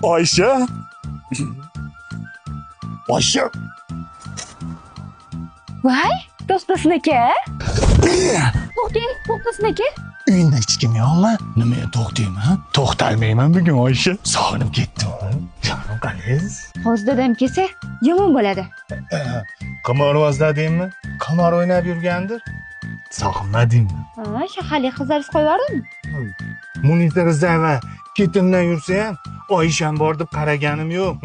Oyisha. Oyisha. Voy, do'stasini aka. To'xtasini aka. Uyinda hech kim yo'qmi? Nimaga to'xtayman? To'xtalmayman bugun Oyisha. Sog'inib ketdim. Jonim qalingiz? Hozir dadam kelsa, yomon bo'ladi. Qimorvozladingmi? Qimor o'ynab yurgandir. Sog'inmadingmi? Ha, shaharlik qizlar qo'yardimi? Munisa Rizayeva ketimdan yursa ham Oyisham bor deb qaraganim yo'q.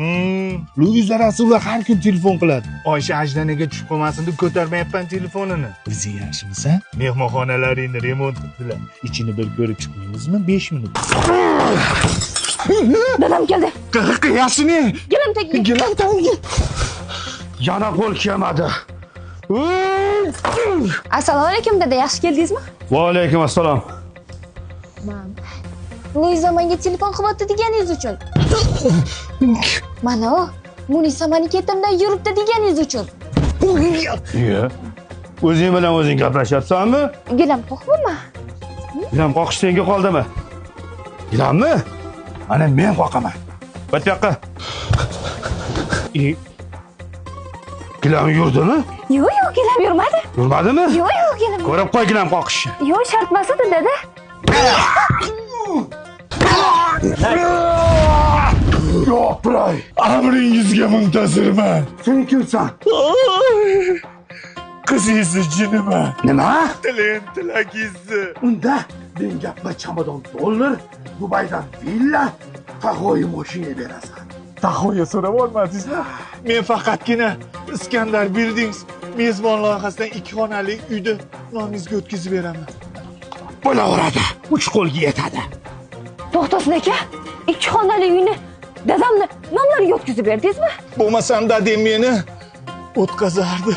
Luiza Rasulova har kun telefon qiladi. Oyisha ajdanaga tushib qolmasin deb ko'tarmayapman telefonini. O'zi yaxshimisan? Mehmonxonalaringni remont qildilar. Ichini bir ko'rib chiqmaymizmi? 5 minut. Dadam keldi. Yaxshimi? Gilam tagiga. Gilam tagiga. Yana qo'l kelmadi. Assalomu alaykum dada, yaxshi keldingizmi? Va alaykum assalom. Luiza menga telefon qilyapti deganingiz uchun. Mana u, Munisa meni ketimdan yuribdi deganingiz uchun. Iya. O'zing bilan o'zing gaplashyapsanmi? Gilam qo'qmi? Gilam qoqish senga qoldimi? Gilammi? Mana men qoqaman. O't bu yoqqa. Gilam yurdimi? Yo'q, gilam yurmadi. Yurmadimi? Yo'q, gilam. Ko'rib qo'y gilam qoqishni. Yo'q, shart emas edi dada. Yo'q, biroy. Amringizga muntazirman. Sen kimsan? Qizingizni jiniman. Nima? Tilagingizni. Unda menga bir chamadon dollar, Dubaydan villa, Tahoy mashina berasan. Tahoyga so'rab olmadingizmi? Men faqatgina Iskandar Buildings mezbon loyihasidan 2 xonali uyni nomingizga o'tkazib beraman. Bo'laveradi. 3 qo'lga yetadi. To'xtasin aka, 2 xonali uyni dadamni nomlariga o'tkazib berdingizmi? Bo'lmasam dadam meni o'tkazardi.